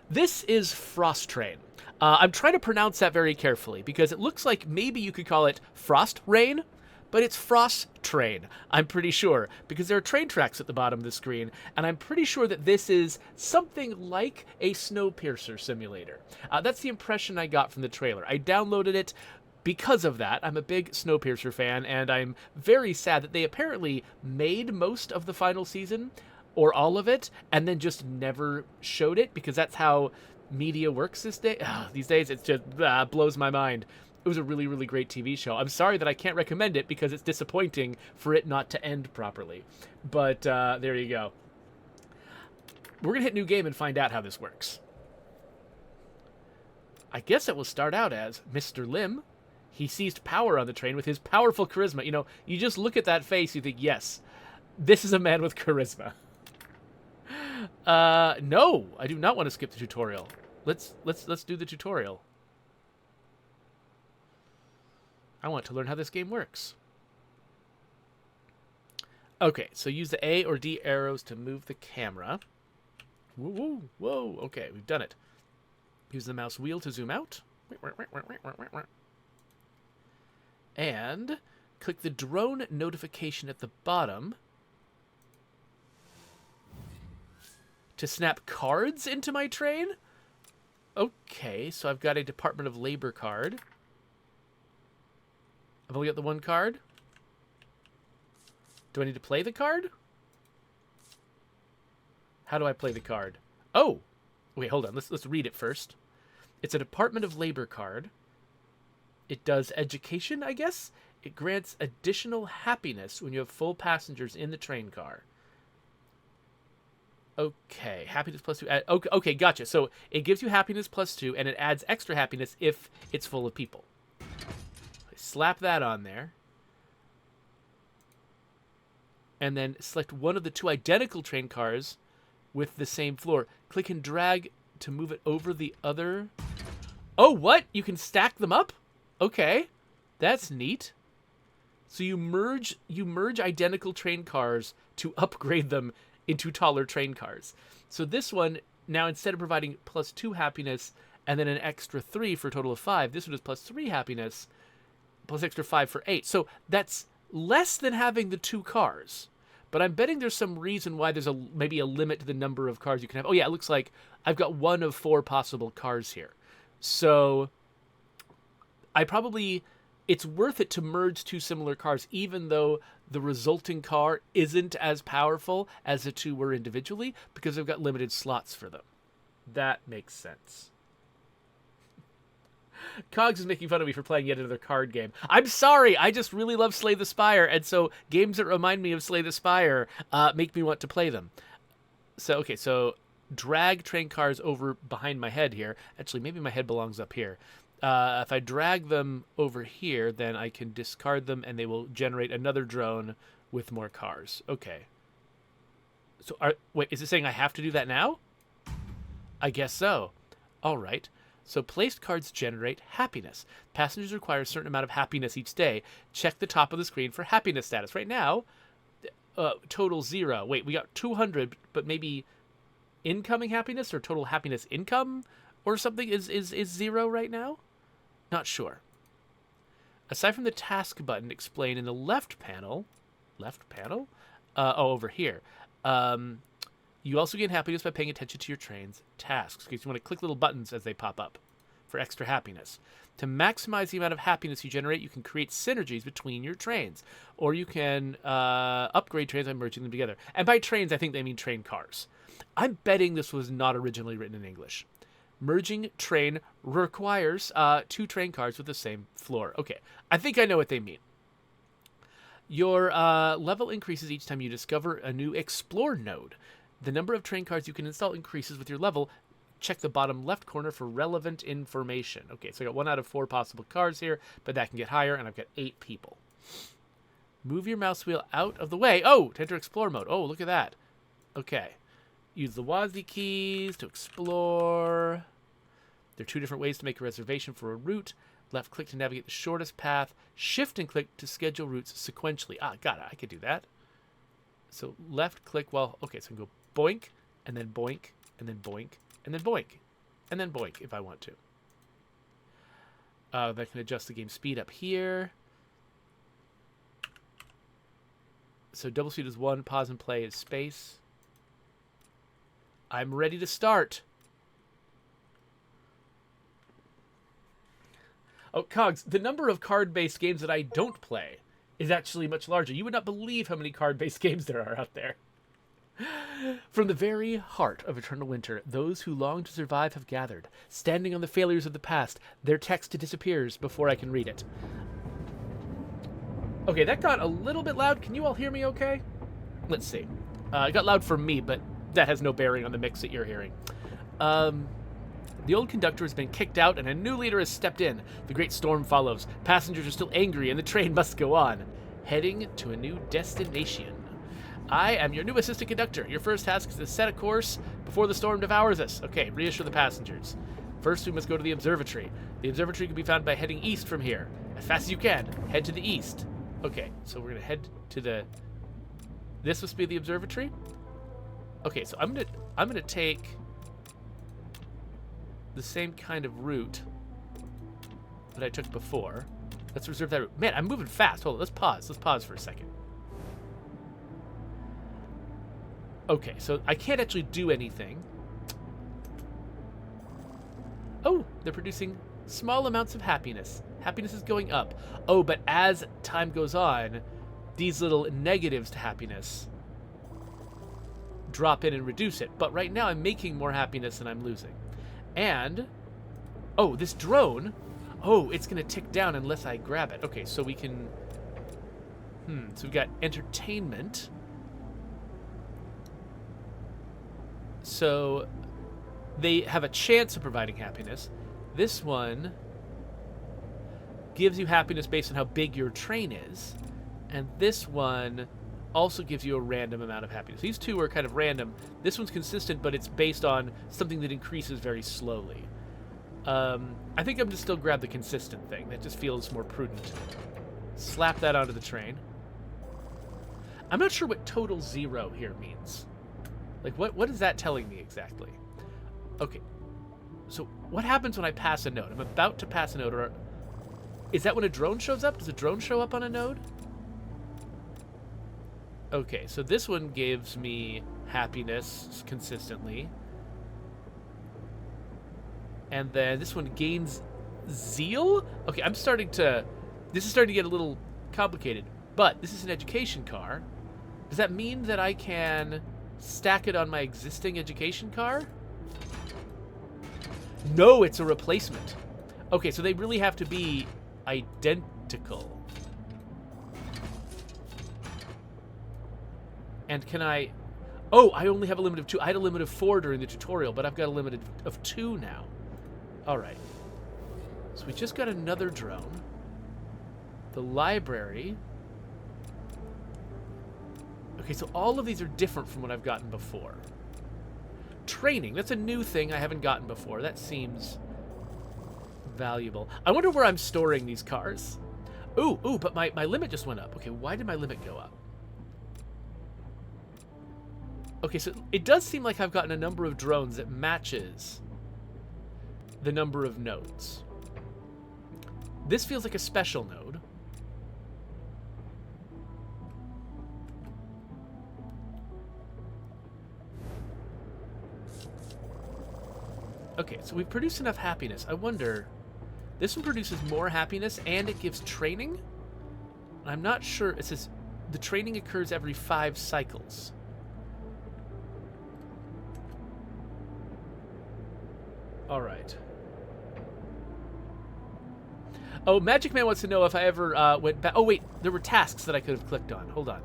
This is Frostrain. I'm trying to pronounce that very carefully because it looks like maybe you could call it Frost Rain, but it's Frost Train, I'm pretty sure, because there are train tracks at the bottom of the screen, and I'm pretty sure that this is something like a Snowpiercer simulator. That's the impression I got from the trailer. I downloaded it because of that. I'm a big Snowpiercer fan, and I'm very sad that they apparently made most of the final season, or all of it, and then just never showed it, because that's how media works these days. It just blows my mind. It was a really, really great TV show. I'm sorry that I can't recommend it because it's disappointing for it not to end properly. But there you go. We're going to hit new game and find out how this works. I guess it will start out as Mr. Lim. He seized power on the train with his powerful charisma. You know, you just look at that face, you think, yes, this is a man with charisma. No, I do not want to skip the tutorial. Let's do the tutorial. I want to learn how this game works. Okay, so use the A or D arrows to move the camera. Whoa, whoa, whoa. Okay, we've done it. Use the mouse wheel to zoom out. And click the drone notification at the bottom to snap cards into my train? Okay, so I've got a Department of Labor card. I've only got the one card. Do I need to play the card? How do I play the card? Oh! Wait, hold on. Let's read it first. It's a Department of Labor card. It does education, I guess? It grants additional happiness when you have full passengers in the train car. Okay, happiness plus 2. Okay, gotcha. So it gives you happiness plus 2, and it adds extra happiness if it's full of people. Slap that on there. And then select one of the two identical train cars with the same floor. Click and drag to move it over the other. Oh, what? You can stack them up? Okay. That's neat. So you merge identical train cars to upgrade them into taller train cars. So this one, now instead of providing plus 2 happiness and then an extra 3 for a total of 5, this one is plus 3 happiness, plus extra 5 for 8. So that's less than having the 2 cars. But I'm betting there's some reason why there's maybe a limit to the number of cars you can have. Oh yeah, it looks like I've got 1 of 4 possible cars here. So it's worth it to merge 2 similar cars, even though the resulting car isn't as powerful as the 2 were individually, because I've got limited slots for them. That makes sense. Cogs is making fun of me for playing yet another card game. I'm sorry, I just really love Slay the Spire, and so games that remind me of Slay the Spire make me want to play them. So, okay, so drag train cars over behind my head here. Actually, maybe my head belongs up here. If I drag them over here, then I can discard them, and they will generate another drone with more cars. Okay. So, wait, is it saying I have to do that now? I guess so. All right. So placed cards generate happiness. Passengers require a certain amount of happiness each day. Check the top of the screen for happiness status. Right now, total 0. Wait, we got 200, but maybe incoming happiness or total happiness income or something is 0 right now? Not sure. Aside from the task button explained in the left panel, over here. You also gain happiness by paying attention to your train's tasks, because you want to click little buttons as they pop up for extra happiness. To maximize the amount of happiness you generate, you can create synergies between your trains, or you can upgrade trains by merging them together. And by trains, I think they mean train cars. I'm betting this was not originally written in English. Merging train requires 2 train cars with the same floor. Okay, I think I know what they mean. Your level increases each time you discover a new explore node. The number of train cars you can install increases with your level. Check the bottom left corner for relevant information. Okay, so I got 1 out of 4 possible cars here, but that can get higher, and I've got 8 people. Move your mouse wheel out of the way. Oh, to enter explore mode. Oh, look at that. Okay. Use the WASD keys to explore. There are 2 different ways to make a reservation for a route. Left click to navigate the shortest path. Shift and click to schedule routes sequentially. Ah, got it. I could do that. So left click while... Okay, so I can go boink, and then boink, and then boink, and then boink. and then boink if I want to. I can adjust the game speed up here. So double speed is 1, pause and play is space. I'm ready to start. Oh, Cogs, the number of card-based games that I don't play is actually much larger. You would not believe how many card-based games there are out there. From the very heart of Eternal Winter, those who long to survive have gathered. Standing on the failures of the past, their text disappears before I can read it. Okay, that got a little bit loud. Can you all hear me okay? Let's see. It got loud for me, but that has no bearing on the mix that you're hearing. The old conductor has been kicked out and a new leader has stepped in. The great storm follows. Passengers are still angry and the train must go on. Heading to a new destination. I am your new assistant conductor. Your first task is to set a course before the storm devours us. Okay, reassure the passengers. First, we must go to the observatory. The observatory can be found by heading east from here. As fast as you can, head to the east. Okay, so we're going to head to the... This must be the observatory? Okay, so I'm gonna take the same kind of route that I took before. Let's reserve that route. Man, I'm moving fast. Hold on, let's pause. Let's pause for a second. Okay, so I can't actually do anything. Oh, they're producing small amounts of happiness. Happiness is going up. Oh, but as time goes on, these little negatives to happiness drop in and reduce it. But right now I'm making more happiness than I'm losing. And, oh, this drone, oh, it's going to tick down unless I grab it. Okay, so we can, so we've got entertainment. So they have a chance of providing happiness. This one gives you happiness based on how big your train is. And this one also gives you a random amount of happiness. These two are kind of random. This one's consistent, but it's based on something that increases very slowly. I think I'm just still grab the consistent thing. That just feels more prudent. Slap that onto the train. I'm not sure what total zero here means. Like, what is that telling me exactly? Okay. So what happens when I pass a node? I'm about to pass a node. Or is that when a drone shows up? Does a drone show up on a node? Okay, so this one gives me happiness consistently. And then this one gains zeal? Okay, this is starting to get a little complicated. But this is an education car. Does that mean that I can stack it on my existing education car? No, it's a replacement. Okay, so they really have to be identical. And can I... Oh, I only have a limit of 2. I had a limit of 4 during the tutorial, but I've got a limit of 2 now. All right. So we just got another drone. The library. Okay, so all of these are different from what I've gotten before. Training. That's a new thing I haven't gotten before. That seems valuable. I wonder where I'm storing these cars. Ooh, but my limit just went up. Okay, why did my limit go up? Okay, so it does seem like I've gotten a number of drones that matches the number of nodes. This feels like a special node. Okay, so we've produced enough happiness. I wonder, this one produces more happiness and it gives training? I'm not sure. It says the training occurs every 5 cycles. All right. Oh, Magic Man wants to know if I ever went back. Oh, wait. There were tasks that I could have clicked on. Hold on.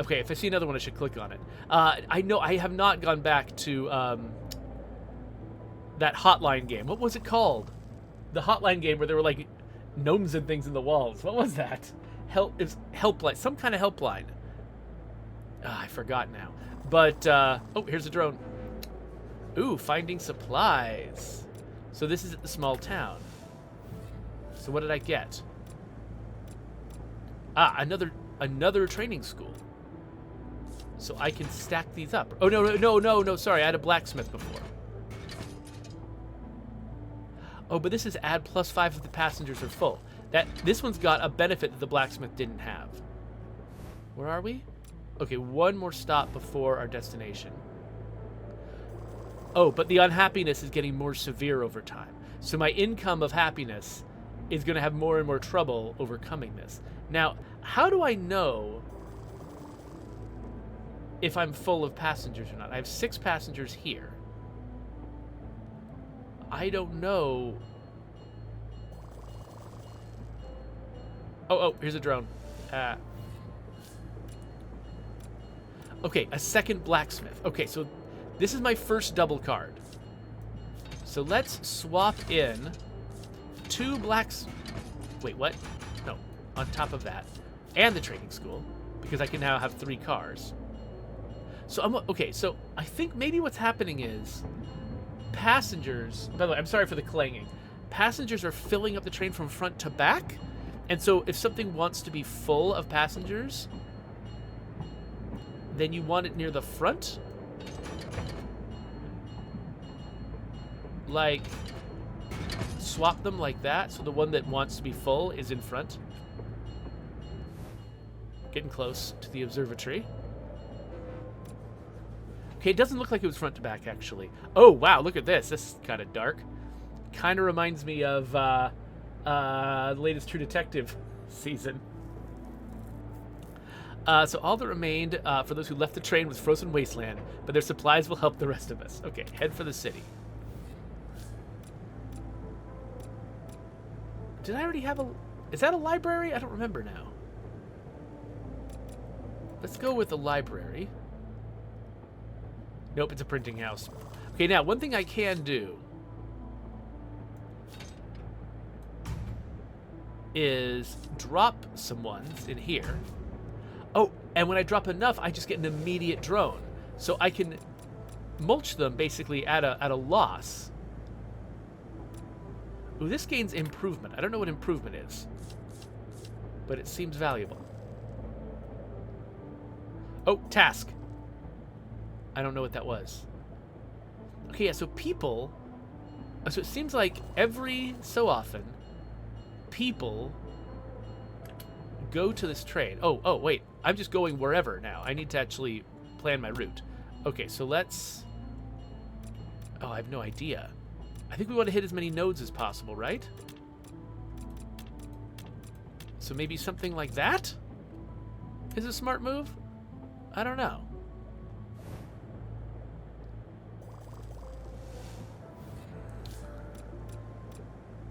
Okay, if I see another one, I should click on it. I know I have not gone back to that hotline game. What was it called? The hotline game where there were, like, gnomes and things in the walls. What was that? It was helpline. Some kind of helpline. I forgot now. But, oh, here's a drone. Ooh, finding supplies. So this is at the small town. So what did I get? Ah, another training school. So I can stack these up. Oh, no, sorry. I had a blacksmith before. Oh, but this is add +5 if the passengers are full. This one's got a benefit that the blacksmith didn't have. Where are we? Okay, one more stop before our destination. Oh, but the unhappiness is getting more severe over time. So my income of happiness is going to have more and more trouble overcoming this. Now, how do I know if I'm full of passengers or not? I have 6 passengers here. I don't know. Oh, here's a drone. Okay, a second blacksmith. Okay, so this is my first double card. So let's swap in 2 blacks. Wait, what? No, on top of that. And the training school, because I can now have 3 cars. So okay, so I think maybe what's happening is passengers, by the way, I'm sorry for the clanging. Passengers are filling up the train from front to back. And so if something wants to be full of passengers, then you want it near the front. Like, swap them like that, so the one that wants to be full is in front. Getting close to the observatory. Okay, it doesn't look like it was front to back, actually. Oh, wow, look at this. This is kind of dark. Kind of reminds me of the latest True Detective season. So all that remained for those who left the train was frozen wasteland, but their supplies will help the rest of us. Okay, head for the city. Did I already have a... Is that a library? I don't remember now. Let's go with the library. Nope, it's a printing house. Okay, now, one thing I can do is drop some ones in here. Oh, and when I drop enough, I just get an immediate drone. So I can mulch them basically at a loss. Ooh, this gains improvement. I don't know what improvement is, but it seems valuable. Oh, task. I don't know what that was. Okay, yeah, so people... So it seems like every so often, people go to this train. Oh, wait. I'm just going wherever now. I need to actually plan my route. Okay, so let's... Oh, I have no idea. I think we want to hit as many nodes as possible, right? So maybe something like that is a smart move? I don't know.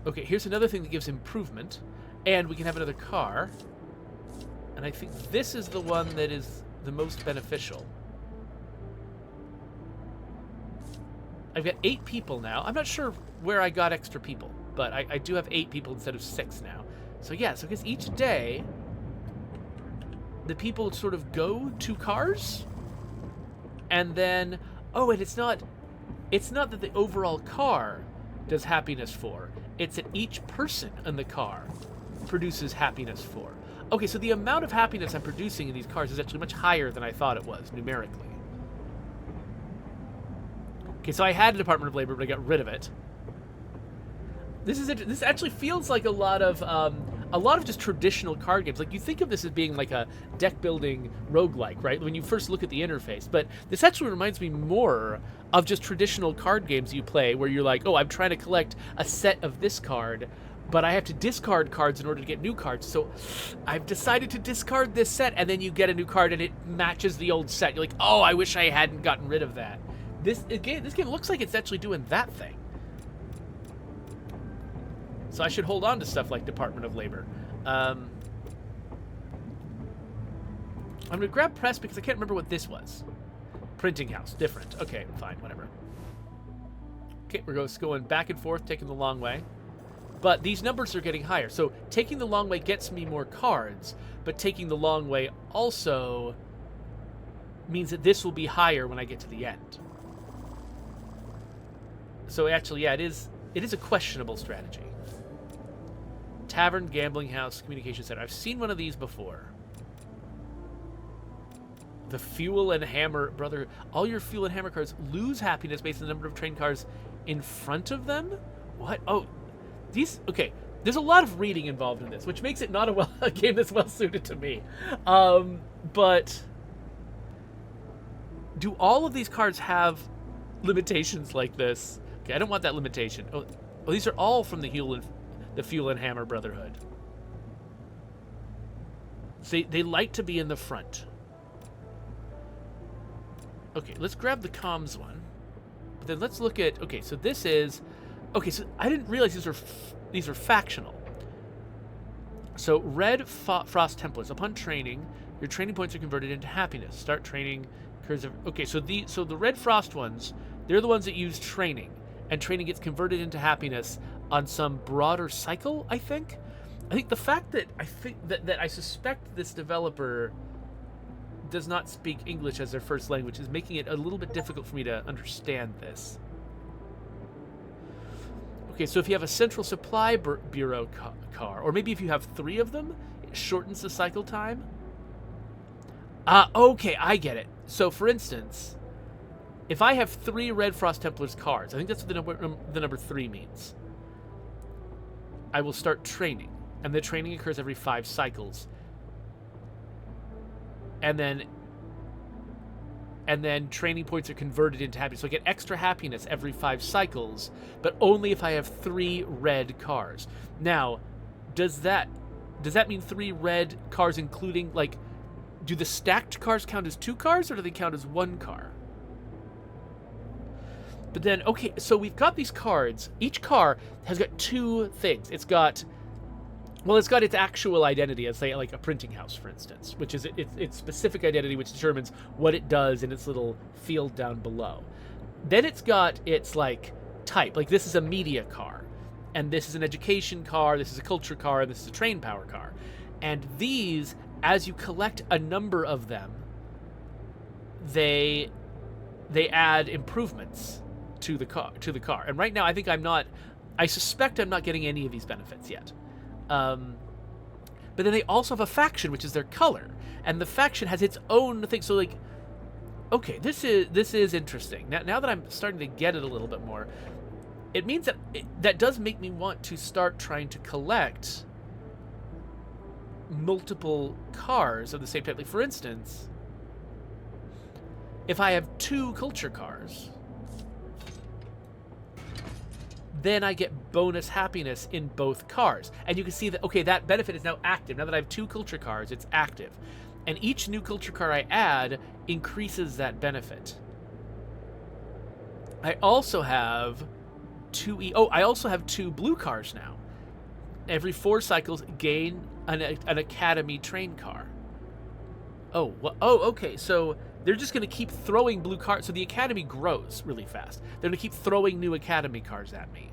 Okay, here's another thing that gives improvement. And we can have another car. And I think this is the one that is the most beneficial. I've got 8 people now. I'm not sure where I got extra people, but I do have 8 people instead of 6 now. So yeah, so I guess each day, the people sort of go to cars, and then, oh, and it's not that the overall car does happiness for. It's that each person in the car produces happiness for. Okay, so the amount of happiness I'm producing in these cars is actually much higher than I thought it was, numerically. Okay, so I had a Department of Labor, but I got rid of it. This actually feels like a lot of just traditional card games. Like, you think of this as being like a deck-building roguelike, right? When you first look at the interface. But this actually reminds me more of just traditional card games you play, where you're like, oh, I'm trying to collect a set of this card, but I have to discard cards in order to get new cards. So I've decided to discard this set, and then you get a new card, and it matches the old set. You're like, oh, I wish I hadn't gotten rid of that. This game looks like it's actually doing that thing. So I should hold on to stuff like Department of Labor. I'm going to grab press because I can't remember what this was. Printing house. Different. Okay, fine. Whatever. Okay, we're just going back and forth, taking the long way. But these numbers are getting higher. So taking the long way gets me more cards, but taking the long way also means that this will be higher when I get to the end. So actually, yeah, it is a questionable strategy. Tavern, gambling house, communication center. I've seen one of these before. The fuel and hammer, brother. All your fuel and hammer cards lose happiness based on the number of train cars in front of them? What? Oh, Okay, there's a lot of reading involved in this, which makes it not a game that's well suited to me. But do all of these cards have limitations like this? Okay, I don't want that limitation. Oh, these are all from the Fuel and Hammer Brotherhood. So they like to be in the front. Okay, let's grab the comms one. But then let's look at... Okay, so this is... Okay, so I didn't realize these are factional. So Red Frost Templars. Upon training, your training points are converted into happiness. Start training... Okay, so the Red Frost ones, they're the ones that use training. And training gets converted into happiness on some broader cycle, I think. I think the fact that I suspect this developer does not speak English as their first language is making it a little bit difficult for me to understand this. Okay, so if you have a Central Supply Bureau car, or maybe if you have 3 of them, it shortens the cycle time. Okay, I get it. So, for instance, if I have 3 Red Frost Templars cards, I think that's what the number 3 means. I will start training, and the training occurs every 5 cycles. And then training points are converted into happiness. So I get extra happiness every 5 cycles, but only if I have 3 red cars. Now, does that mean 3 red cars including, like, do the stacked cars count as 2 cars, or do they count as 1 car? But then, okay, so we've got these cards. Each car has got 2 things. It's got its actual identity, as say like a printing house, for instance, which is its specific identity, which determines what it does in its little field down below. Then it's got its like type, like this is a media car, and this is an education car, this is a culture car, and this is a train power car. And these, as you collect a number of them, they add improvements to the car. And right now, I suspect I'm not getting any of these benefits yet. But then they also have a faction, which is their color, and the faction has its own thing. So, like, okay, this is interesting. Now that I'm starting to get it a little bit more, it means that that does make me want to start trying to collect multiple cars of the same type. Like, for instance, if I have 2 culture cars, then I get bonus happiness in both cars. And you can see that, okay, that benefit is now active. Now that I have 2 culture cars, it's active. And each new culture car I add increases that benefit. I also have 2 I also have 2 blue cars now. Every 4 cycles, gain an Academy train car. Oh, well, okay, so they're just going to keep throwing blue cars. So the Academy grows really fast. They're going to keep throwing new Academy cars at me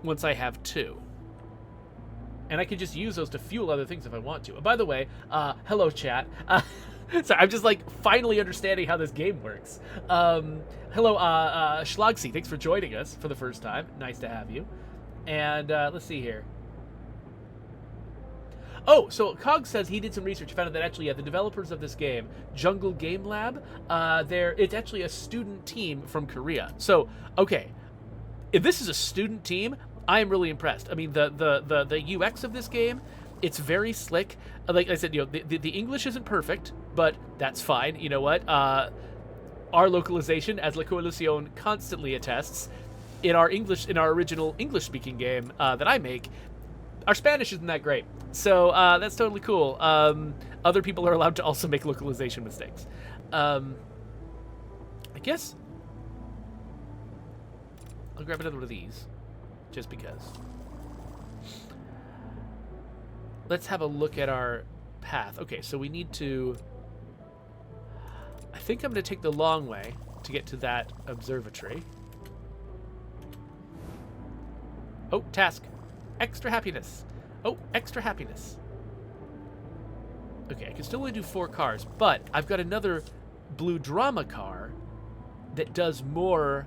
once I have 2. And I can just use those to fuel other things if I want to. And by the way, hello, chat. Sorry, I'm just, like, finally understanding how this game works. Hello, Schlagsy. Thanks for joining us for the first time. Nice to have you. And let's see here. Oh, so Cog says he did some research. Found out that actually, yeah, the developers of this game, Jungle Game Lab, it's actually a student team from Korea. So, okay, if this is a student team, I am really impressed. I mean, the UX of this game, it's very slick. Like I said, you know, the English isn't perfect, but that's fine. You know what? Our localization, as La Coalición constantly attests, in our original English-speaking game that I make, our Spanish isn't that great. So that's totally cool. Other people are allowed to also make localization mistakes. I guess I'll grab another one of these, just because. Let's have a look at our path. Okay, so we need to... I think I'm going to take the long way to get to that observatory. Oh, task. Extra happiness. Oh, extra happiness. Okay, I can still only do 4 cars, but I've got another blue drama car that does more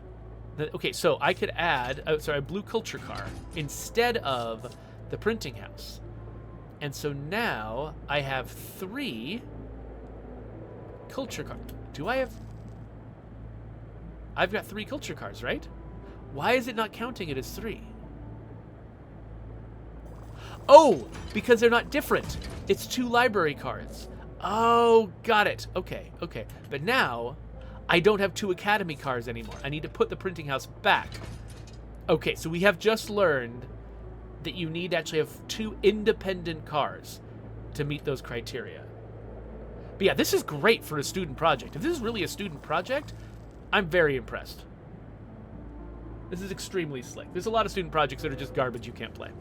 than... Okay, so I could add... a blue culture car instead of the printing house. And so now I have 3 culture cars. Do I have... I've got 3 culture cars, right? Why is it not counting it as 3? Oh, because they're not different. It's 2 library cards. Oh, got it. Okay. But now, I don't have 2 academy cards anymore. I need to put the printing house back. Okay, so we have just learned that you need to actually have 2 independent cars to meet those criteria. But yeah, this is great for a student project. If this is really a student project, I'm very impressed. This is extremely slick. There's a lot of student projects that are just garbage you can't play.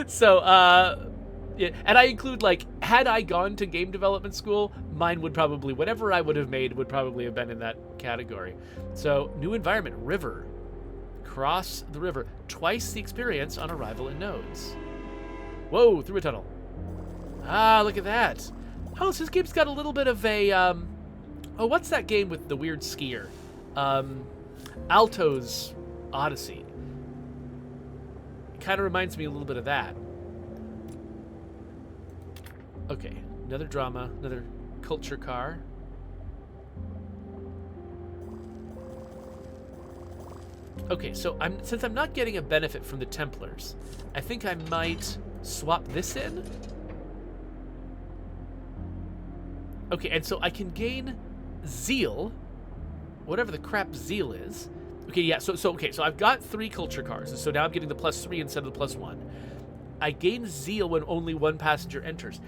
So, yeah, and I include, like, had I gone to game development school, mine would probably, whatever I would have made would probably have been in that category. So, new environment, river. Cross the river. Twice the experience on arrival in nodes. Whoa, through a tunnel. Ah, look at that. Oh, so this game's got a little bit of a, oh, what's that game with the weird skier? Alto's Odyssey. It kind of reminds me a little bit of that. Okay, another drama, another culture car. Okay, so since I'm not getting a benefit from the Templars, I think I might swap this in. Okay, and so I can gain zeal, whatever the crap zeal is. Okay, yeah, so I've got 3 culture cars, so now I'm getting the +3 instead of the +1. I gain zeal when only 1 passenger enters.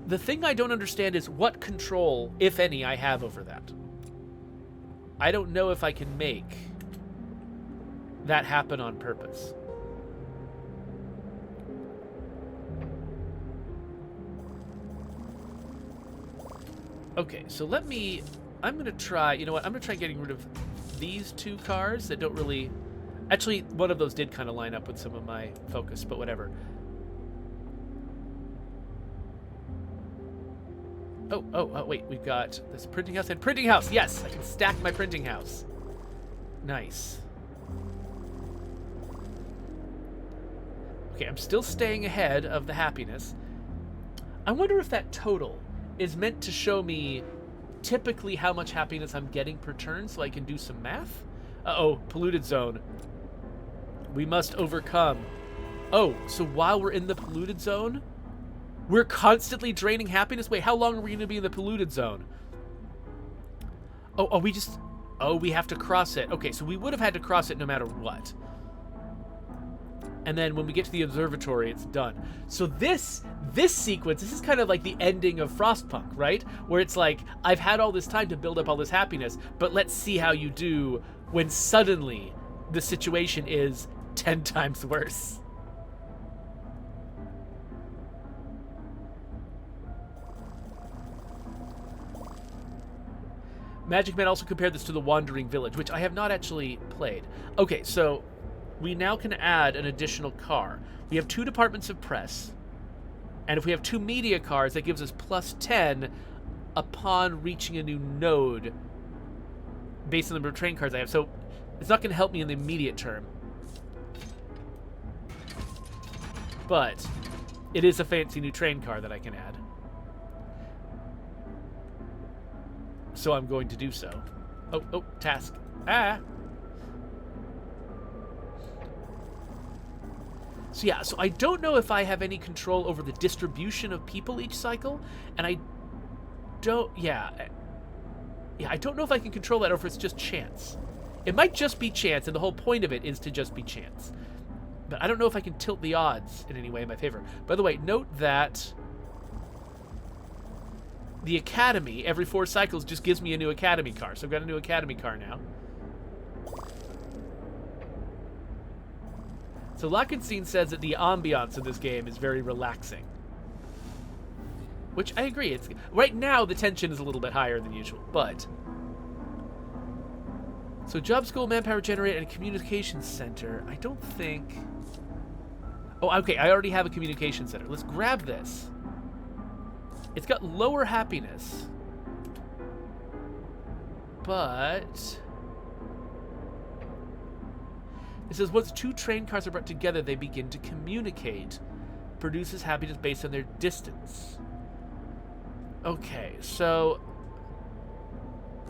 The thing I don't understand is what control, if any, I have over that. I don't know if I can make that happen on purpose. Okay, so I'm going to try, you know what, I'm going to try getting rid of these 2 cars that don't really... Actually, one of those did kind of line up with some of my focus, but whatever. Oh, wait, we've got this printing house and printing house. Yes, I can stack my printing house. Nice. Okay, I'm still staying ahead of the happiness. I wonder if that total is meant to show me typically how much happiness I'm getting per turn so I can do some math. Uh-oh, polluted zone. We must overcome. Oh, so while we're in the polluted zone, we're constantly draining happiness? Wait, how long are we going to be in the polluted zone? Oh, we have to cross it. Okay, so we would have had to cross it no matter what. And then when we get to the observatory, it's done. So this sequence, this is kind of like the ending of Frostpunk, right? Where it's like, I've had all this time to build up all this happiness, but let's see how you do when suddenly the situation is 10 times worse. Magic Man also compared this to the Wandering Village, which I have not actually played. Okay, so we now can add an additional car. We have 2 departments of press, and if we have 2 media cars, that gives us +10 upon reaching a new node based on the number of train cars I have. So it's not going to help me in the immediate term, but it is a fancy new train car that I can add. So I'm going to do so. Oh, task. Ah! So yeah, so I don't know if I have any control over the distribution of people each cycle, and I don't, I don't know if I can control that or if it's just chance. It might just be chance, and the whole point of it is to just be chance. But I don't know if I can tilt the odds in any way in my favor. By the way, note that the Academy, every 4 cycles, just gives me a new Academy car. So I've got a new Academy car now. So Lockenstein says that the ambiance of this game is very relaxing. Which I agree. It's right now the tension is a little bit higher than usual, but... So job school, manpower generator, and communications center. I don't think... Oh, okay, I already have a communication center. Let's grab this. It's got lower happiness. But... It says, once 2 train cars are brought together, they begin to communicate. Produces happiness based on their distance. Okay, so...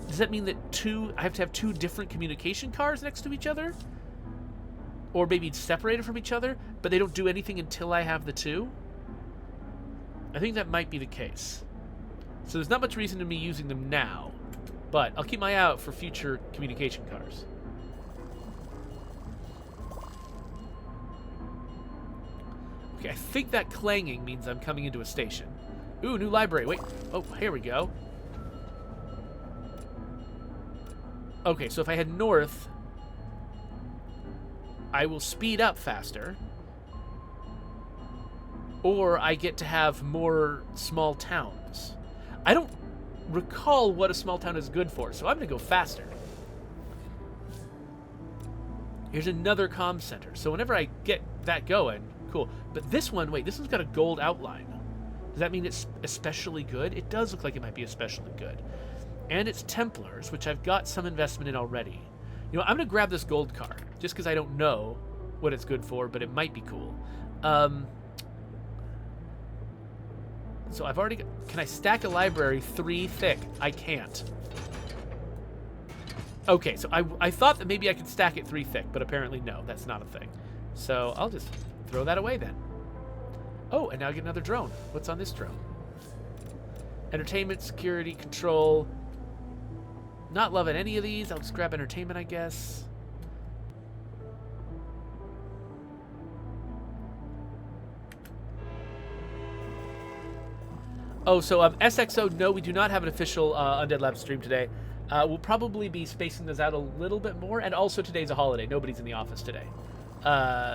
Does that mean that I have to have 2 different communication cars next to each other? or maybe separated from each other, but they don't do anything until I have the 2. I think that might be the case. So there's not much reason to me using them now, but I'll keep my eye out for future communication cars. Okay, I think that clanging means I'm coming into a station. Ooh, new library. Wait. Oh, here we go. Okay, so if I head north, I will speed up faster. Or I get to have more small towns. I don't recall what a small town is good for, so I'm going to go faster. Here's another comm center. So whenever I get that going, cool. But this one, wait, this one's got a gold outline. Does that mean it's especially good? It does look like it might be especially good. And it's Templars, which I've got some investment in already. You know, I'm going to grab this gold car, just because I don't know what it's good for, but it might be cool. So I've already got... Can I stack a library 3 thick? I can't. Okay, so I thought that maybe I could stack it 3 thick, but apparently no, that's not a thing. So I'll just throw that away then. Oh, and now I get another drone. What's on this drone? Entertainment, security, control. Not loving any of these. I'll just grab entertainment, I guess. Oh, so SXO, no, we do not have an official Undead Lab stream today. We'll probably be spacing those out a little bit more, and also today's a holiday. Nobody's in the office today.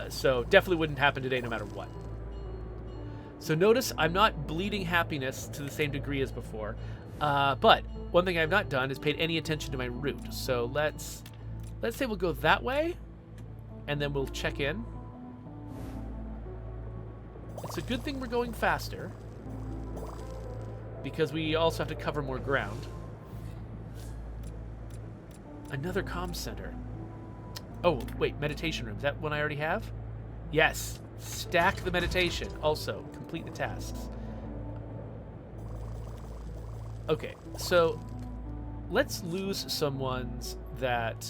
So definitely wouldn't happen today no matter what. So notice I'm not bleeding happiness to the same degree as before. But one thing I've not done is paid any attention to my route. So let's say we'll go that way, and then we'll check in. It's a good thing we're going faster, because we also have to cover more ground. Another comm center. Oh, wait, meditation room. Is that one I already have? Yes. Stack the meditation. Also, complete the tasks. Okay, so let's lose some ones that...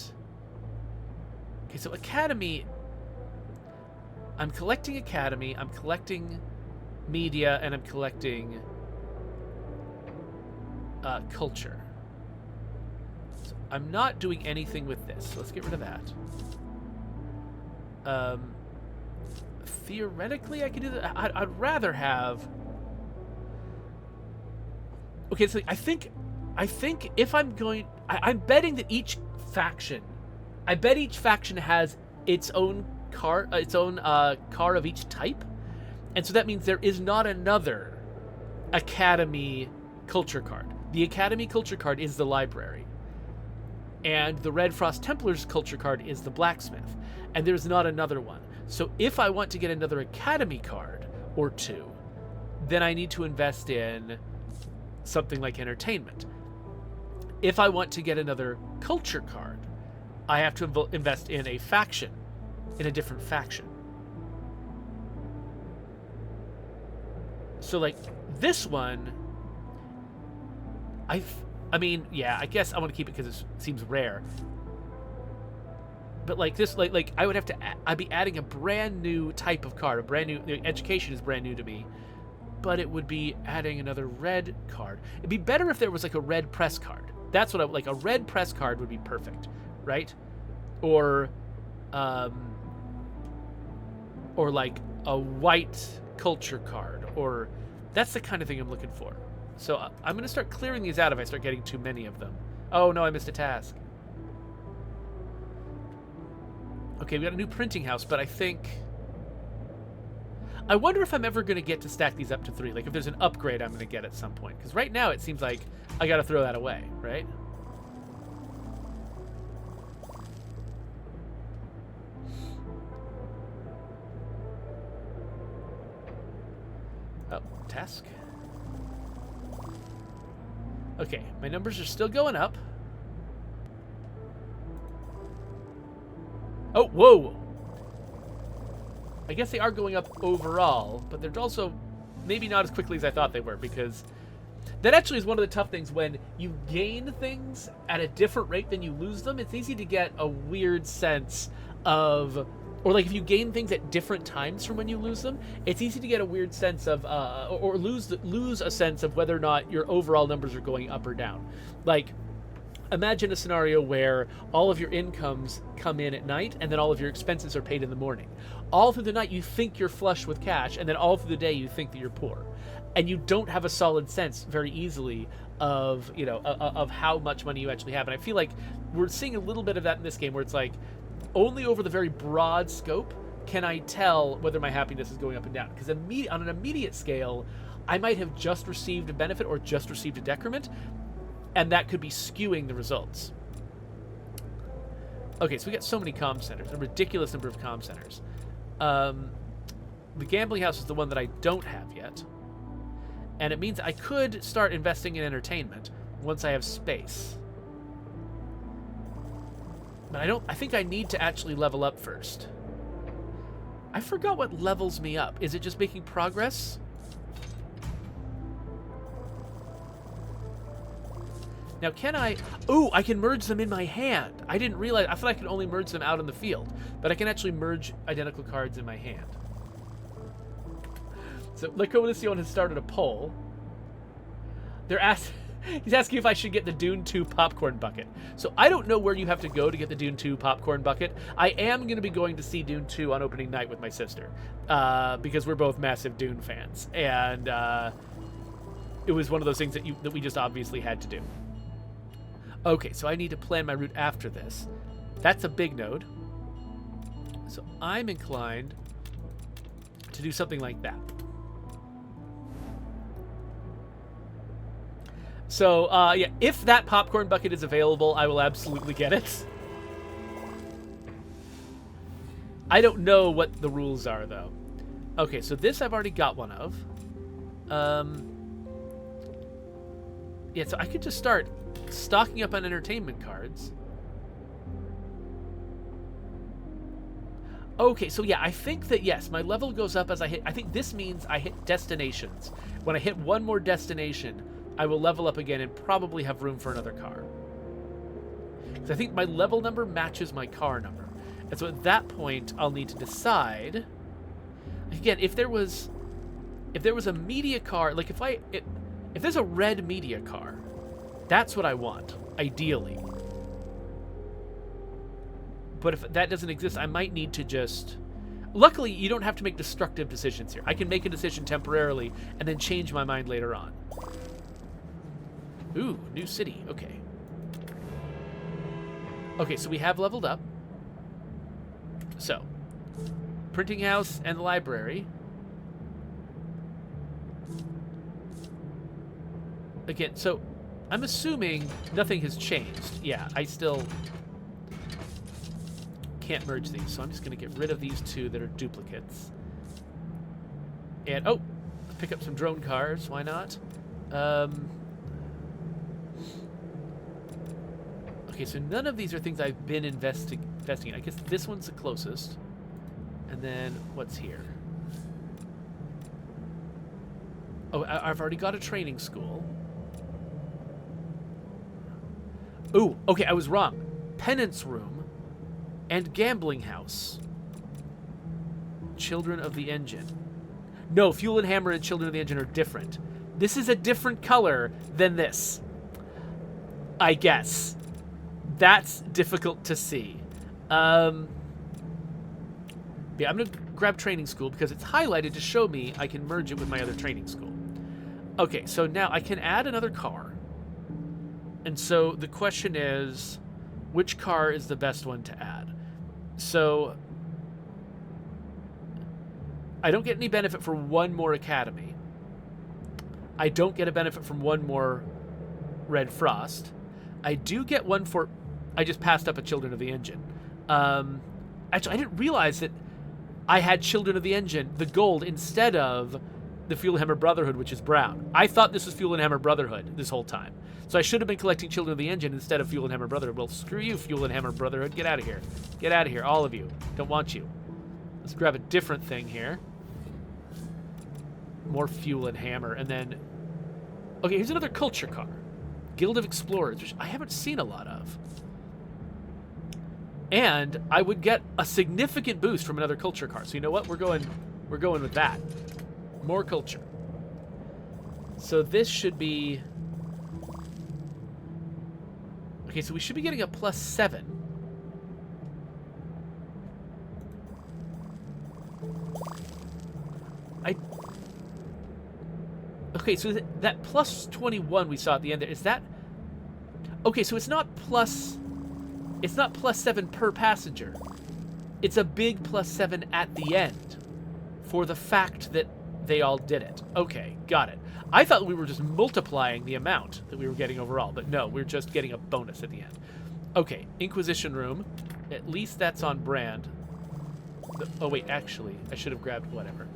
Okay, so Academy... I'm collecting Academy, I'm collecting media, and I'm collecting culture. So I'm not doing anything with this, so let's get rid of that. Theoretically, I could do that. I'd rather have... Okay, so I think if I'm going... I'm betting that each faction... I bet each faction has its own car of each type. And so that means there is not another Academy culture card. The Academy culture card is the library. And the Red Frost Templars culture card is the blacksmith. And there's not another one. So if I want to get another Academy card or 2, then I need to invest in something like entertainment. If I want to get another culture card, I have to invest in a faction, in a different faction. So like this one, I mean, yeah, I guess I want to keep it because it seems rare. But like this, like I would have to, I'd be adding a brand new type of card, a brand new, education is brand new to me, but it would be adding another red card. It'd be better if there was like a red press card. That's what like a red press card would be perfect, right? Or like a white culture card, or that's the kind of thing I'm looking for. So I'm going to start clearing these out if I start getting too many of them. Oh no, I missed a task. Okay, we got a new printing house, but I wonder if I'm ever going to get to stack these up to 3. Like if there's an upgrade I'm going to get at some point. Because right now it seems like I got to throw that away, right? Oh, task. Okay, my numbers are still going up. Oh, whoa! I guess they are going up overall, but they're also maybe not as quickly as I thought they were, because that actually is one of the tough things. When you gain things at a different rate than you lose them, it's easy to get a weird sense of or like if you gain things at different times from when you lose them, it's easy to get a weird sense of, or lose a sense of whether or not your overall numbers are going up or down. Like, imagine a scenario where all of your incomes come in at night and then all of your expenses are paid in the morning. All through the night you think you're flush with cash, and then all through the day you think that you're poor. And you don't have a solid sense very easily of, you know, of how much money you actually have. And I feel like we're seeing a little bit of that in this game, where it's like, only over the very broad scope can I tell whether my happiness is going up and down. Because on an immediate scale, I might have just received a benefit or just received a decrement, and that could be skewing the results. Okay, so we got so many comm centers, a ridiculous number of comm centers. The gambling house is the one that I don't have yet. And it means I could start investing in entertainment once I have space. But I think I need to actually level up first. I forgot what levels me up. Is it just making progress? Now can I... Ooh, I can merge them in my hand. I didn't realize... I thought I could only merge them out in the field. But I can actually merge identical cards in my hand. So Lyconission has started a poll. He's asking if I should get the Dune 2 popcorn bucket. So I don't know where you have to go to get the Dune 2 popcorn bucket. I am going to be going to see Dune 2 on opening night with my sister. Because we're both massive Dune fans. And it was one of those things that we just obviously had to do. Okay, so I need to plan my route after this. That's a big node. So I'm inclined to do something like that. So, yeah, if that popcorn bucket is available, I will absolutely get it. I don't know what the rules are, though. Okay, so this I've already got one of. Yeah, so I could just start stocking up on entertainment cards. Okay, so yeah, I think that, yes, my level goes up as I hit... I think this means I hit destinations. When I hit one more destination, I will level up again and probably have room for another car. Because I think my level number matches my car number. And so at that point, I'll need to decide... Again, if there was a media car... Like, if there's a red media car, that's what I want, ideally. But if that doesn't exist, I might need to just... Luckily, you don't have to make destructive decisions here. I can make a decision temporarily and then change my mind later on. Ooh, new city. Okay. Okay, so we have leveled up. So, printing house and the library. Again, so I'm assuming nothing has changed. Yeah, I still can't merge these, so I'm just going to get rid of these two that are duplicates. And, oh, let's pick up some drone cars. Why not? Okay, so none of these are things I've been investing in. I guess this one's the closest. And then, what's here? Oh, I've already got a training school. Ooh, okay, I was wrong. Penance room and gambling house. Children of the Engine. No, Fuel and Hammer and Children of the Engine are different. This is a different color than this, I guess. That's difficult to see. Yeah, I'm going to grab training school because it's highlighted to show me I can merge it with my other training school. Okay, so now I can add another car. And so the question is, which car is the best one to add? So I don't get any benefit for one more academy. I don't get a benefit from one more Red Frost. I do get one for... I just passed up a Children of the Engine. Actually, I didn't realize that I had Children of the Engine, the gold, instead of the Fuel and Hammer Brotherhood, which is brown. I thought this was Fuel and Hammer Brotherhood this whole time. So I should have been collecting Children of the Engine instead of Fuel and Hammer Brotherhood. Well, screw you, Fuel and Hammer Brotherhood. Get out of here. Get out of here, all of you. Don't want you. Let's grab a different thing here. More Fuel and Hammer, and then... Okay, here's another culture car. Guild of Explorers, which I haven't seen a lot of. And I would get a significant boost from another culture card. So you know what? We're going with that. More culture. So this should be... Okay, so we should be getting a +7. Okay, so that +21 we saw at the end there, is that... Okay, so it's not +7 per passenger. It's a big +7 at the end for the fact that they all did it. Okay, got it. I thought we were just multiplying the amount that we were getting overall, but no, we're just getting a bonus at the end. Okay, Inquisition Room. At least that's on brand. Oh, wait, actually, I should have grabbed whatever.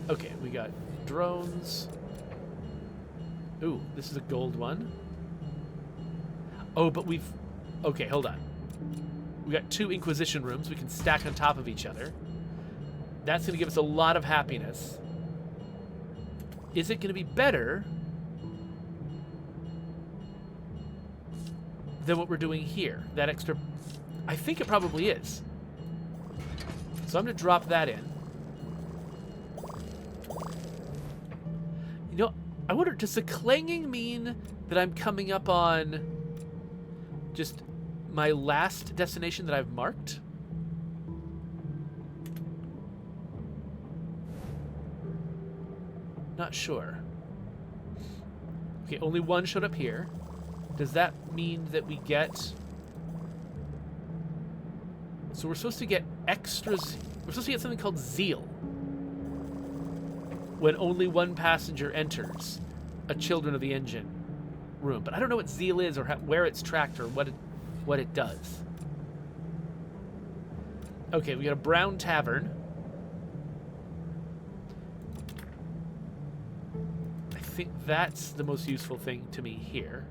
Okay, we got drones. Ooh, this is a gold one. Oh, but we've... Okay, hold on. We got 2 Inquisition Rooms we can stack on top of each other. That's going to give us a lot of happiness. Is it going to be better than what we're doing here? That extra... I think it probably is. So I'm going to drop that in. You know, I wonder, does the clanging mean that I'm coming up on just my last destination that I've marked? Not sure. Okay, only one showed up here. Does that mean that we get... So we're supposed to get extras... We're supposed to get something called Zeal. When only one passenger enters a Children of the Engine room. But I don't know what Zeal is or where it's tracked or what it does. Okay, we got a brown tavern. I think that's the most useful thing to me here.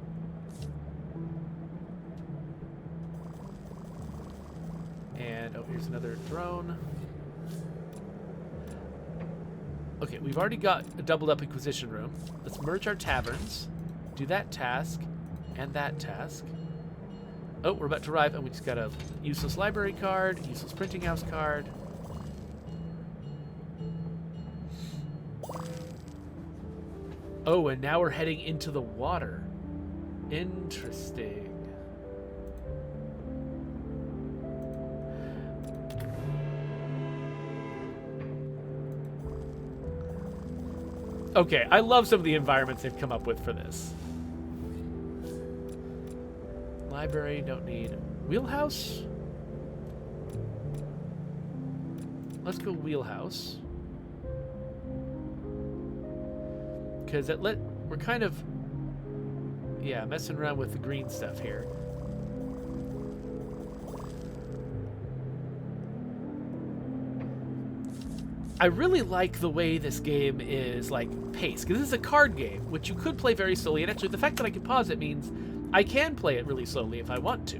And, oh, here's another drone. Okay, we've already got a doubled up Inquisition Room. Let's merge our taverns. Do that task and that task. Oh, we're about to arrive, and we just got a useless library card, useless printing house card. Oh, and now we're heading into the water. Interesting. Okay, I love some of the environments they've come up with for this. Library, don't need. Wheelhouse? Let's go wheelhouse. Because we're kind of, yeah, messing around with the green stuff here. I really like the way this game is, like, paced, because this is a card game, which you could play very slowly, and actually the fact that I can pause it means I can play it really slowly if I want to.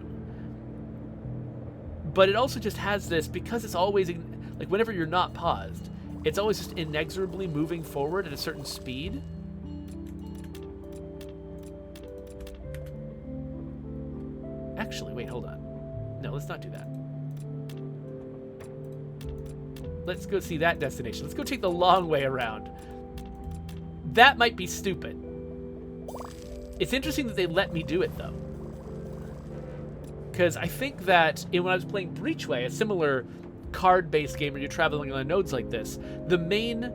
But it also just has this, because it's always, like, whenever you're not paused, it's always just inexorably moving forward at a certain speed. Actually, wait, hold on. No, let's not do that. Let's go see that destination. Let's go take the long way around. That might be stupid. It's interesting that they let me do it, though. Because I think that when I was playing Breachway, a similar card-based game where you're traveling on nodes like this, the main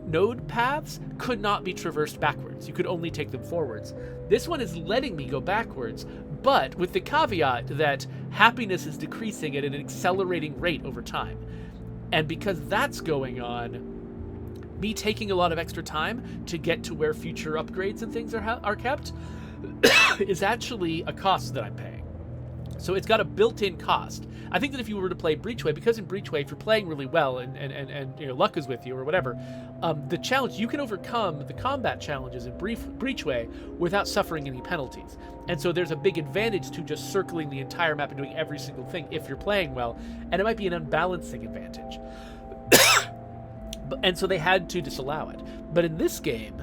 node paths could not be traversed backwards. You could only take them forwards. This one is letting me go backwards, but with the caveat that happiness is decreasing at an accelerating rate over time. And because that's going on, me taking a lot of extra time to get to where future upgrades and things are kept is actually a cost that I'm paying. So it's got a built-in cost. I think that if you were to play Breachway, because in Breachway, if you're playing really well and you know, luck is with you or whatever, the challenge, you can overcome the combat challenges in Breachway without suffering any penalties. And so there's a big advantage to just circling the entire map and doing every single thing if you're playing well, and it might be an unbalancing advantage. And so they had to disallow it. But in this game,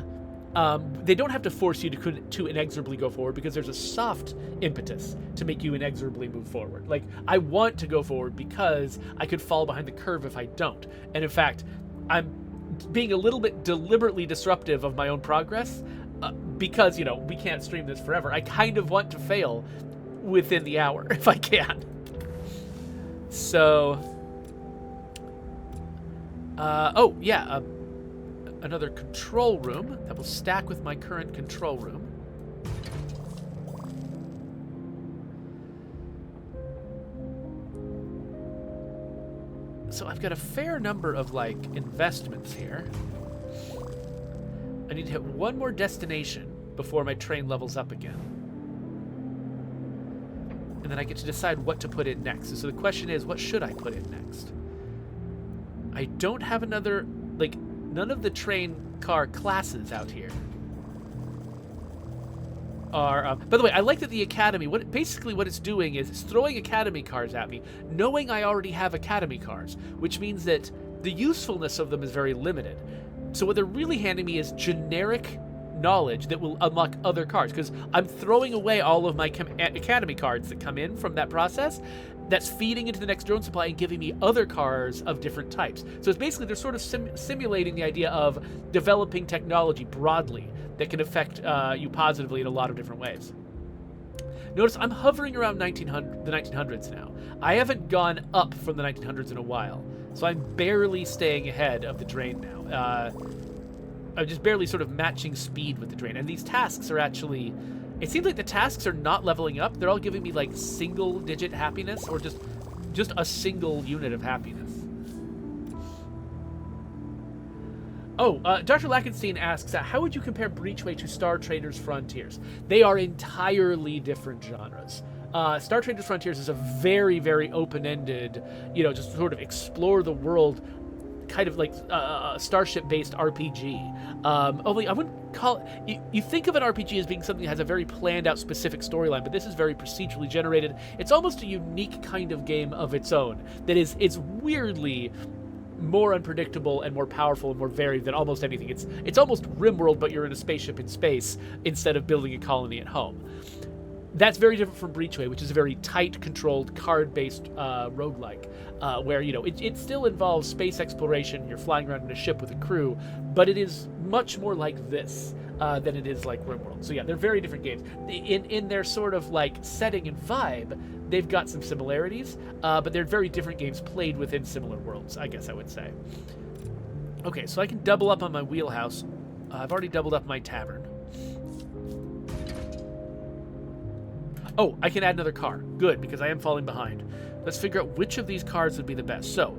They don't have to force you to inexorably go forward, because there's a soft impetus to make you inexorably move forward. Like, I want to go forward because I could fall behind the curve if I don't. And in fact, I'm being a little bit deliberately disruptive of my own progress because, you know, we can't stream this forever. I kind of want to fail within the hour if I can. So, oh, yeah, another control room that will stack with my current control room. So I've got a fair number of, like, investments here. I need to hit one more destination before my train levels up again. And then I get to decide what to put in next. So the question is, what should I put in next? I don't have another, like, none of the train car classes out here are, by the way, I like that the Academy, basically what it's doing is it's throwing Academy cars at me, knowing I already have Academy cars, which means that the usefulness of them is very limited. So what they're really handing me is generic knowledge that will unlock other cars, because I'm throwing away all of my Academy cards that come in from that process. That's feeding into the next drone supply and giving me other cars of different types. So it's basically, they're sort of simulating the idea of developing technology broadly that can affect you positively in a lot of different ways. Notice I'm hovering around the 1900s now. I haven't gone up from the 1900s in a while, so I'm barely staying ahead of the drain now. I'm just barely sort of matching speed with the drain. And these tasks are actually... It seems like the tasks are not leveling up. They're all giving me, like, single-digit happiness, or just a single unit of happiness. Oh, Dr. Lackenstein asks, how would you compare Breachway to Star Traders Frontiers? They are entirely different genres. Star Traders Frontiers is a very, very open-ended, you know, just sort of explore the world, kind of like Starship-based RPG. Only I wouldn't call it... You think of an RPG as being something that has a very planned-out specific storyline, but this is very procedurally generated. It's almost a unique kind of game of its own that is weirdly more unpredictable and more powerful and more varied than almost anything. It's almost RimWorld, but you're in a spaceship in space instead of building a colony at home. That's very different from Breachway, which is a very tight, controlled, card-based roguelike, where, you know, it still involves space exploration. You're flying around in a ship with a crew, but it is much more like this than it is like RimWorld. So yeah, they're very different games. In their sort of like setting and vibe, they've got some similarities, but they're very different games played within similar worlds, I guess I would say. Okay, so I can double up on my wheelhouse. I've already doubled up my tavern. Oh, I can add another car. Good, because I am falling behind. Let's figure out which of these cars would be the best. So,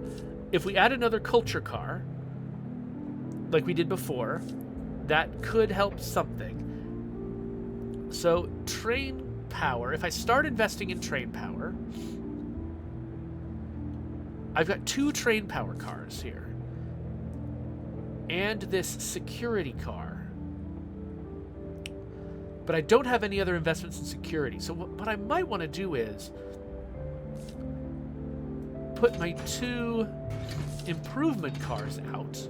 if we add another culture car, like we did before, that could help something. So, train power. If I start investing in train power, I've got 2 train power cars here. And this security car. But I don't have any other investments in security. So what I might want to do is put my 2 improvement cars out.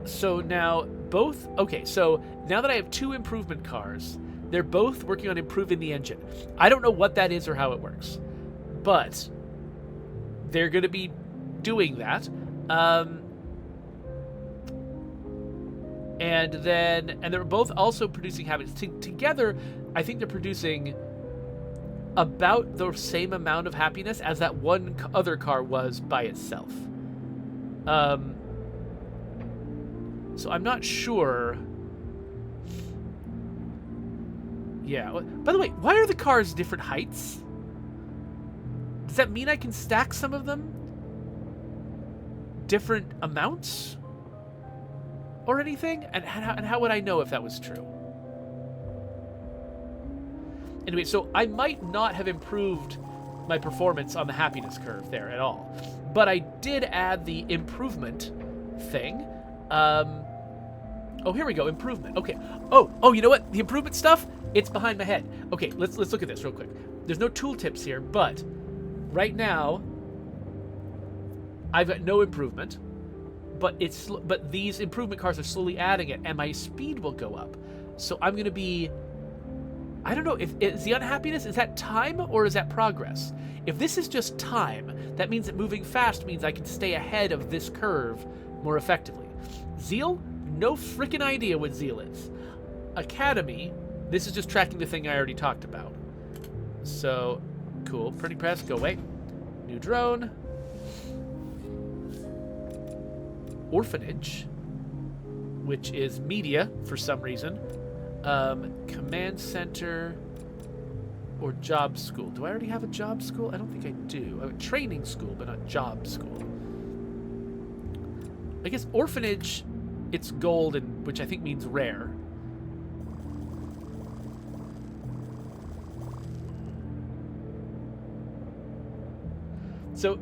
So now both... Okay, so now that I have 2 improvement cars, they're both working on improving the engine. I don't know what that is or how it works, but they're going to be doing that. And they're both also producing happiness. Together, I think they're producing about the same amount of happiness as that one other car was by itself. So I'm not sure. Yeah. By the way, why are the cars different heights? Does that mean I can stack some of them different amounts? Or anything? And how would I know if that was true? Anyway, so I might not have improved my performance on the happiness curve there at all. But I did add the improvement thing. Oh, here we go. Improvement. Okay. Oh, you know what? The improvement stuff, it's behind my head. Okay, let's look at this real quick. There's no tooltips here, but right now, I've got no improvement. but these improvement cards are slowly adding it, and my speed will go up. So I'm going to be, I don't know, is the unhappiness, is that time or is that progress? If this is just time, that means that moving fast means I can stay ahead of this curve more effectively. Zeal? No freaking idea what Zeal is. Academy, this is just tracking the thing I already talked about. So, cool. Printing press, go away. New drone. Orphanage, which is media for some reason. Command center or job school. Do I already have a job school? I don't think I do. I have a training school, but not job school. I guess orphanage, it's gold, and which I think means rare. So,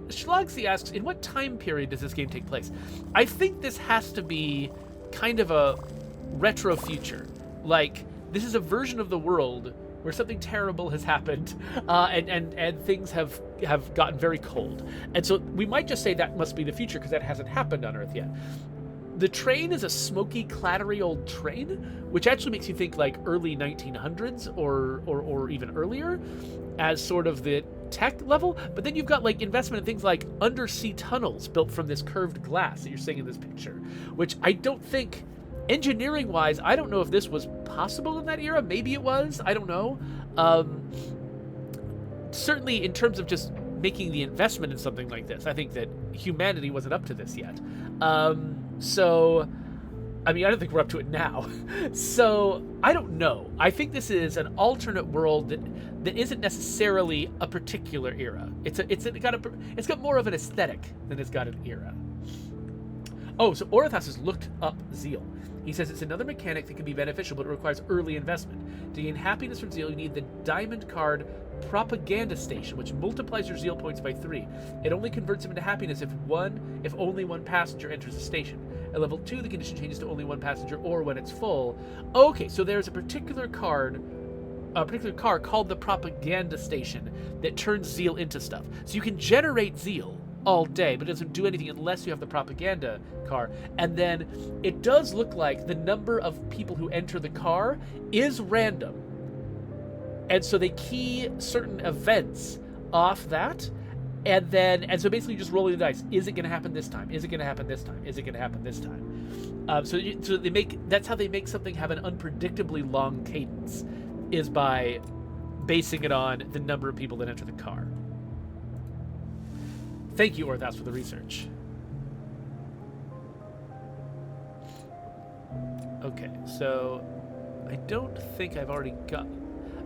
Schlogsy asks, in what time period does this game take place? I think this has to be kind of a retro future. Like, this is a version of the world where something terrible has happened, and things have gotten very cold. And so we might just say that must be the future because that hasn't happened on Earth yet. The train is a smoky, clattery old train, which actually makes you think like early 1900s or even earlier as sort of the tech level. But then you've got like investment in things like undersea tunnels built from this curved glass that you're seeing in this picture, which I don't think, engineering wise, I don't know if this was possible in that era. Maybe it was, I don't know. Certainly in terms of just making the investment in something like this, I think that humanity wasn't up to this yet. So, I mean, I don't think we're up to it now. So, I don't know. I think this is an alternate world that isn't necessarily a particular era. It's got more of an aesthetic than it's got an era. Oh, so Orithas has looked up Zeal. He says it's another mechanic that can be beneficial, but it requires early investment. To gain happiness from Zeal, you need the diamond card Propaganda Station, which multiplies your Zeal points by 3. It only converts them into happiness if only one passenger enters the station. At level 2, the condition changes to only one passenger or when it's full. Okay, so there's a particular car called the Propaganda Station that turns Zeal into stuff. So you can generate Zeal all day, but it doesn't do anything unless you have the propaganda car. And then it does look like the number of people who enter the car is random. And so they key certain events off that, and so basically just rolling the dice. Is it going to happen this time? Is it going to happen this time? Is it going to happen this time? So that's how they make something have an unpredictably long cadence, is by basing it on the number of people that enter the car. Thank you, Orthas, for the research. Okay, so I don't think I've already got...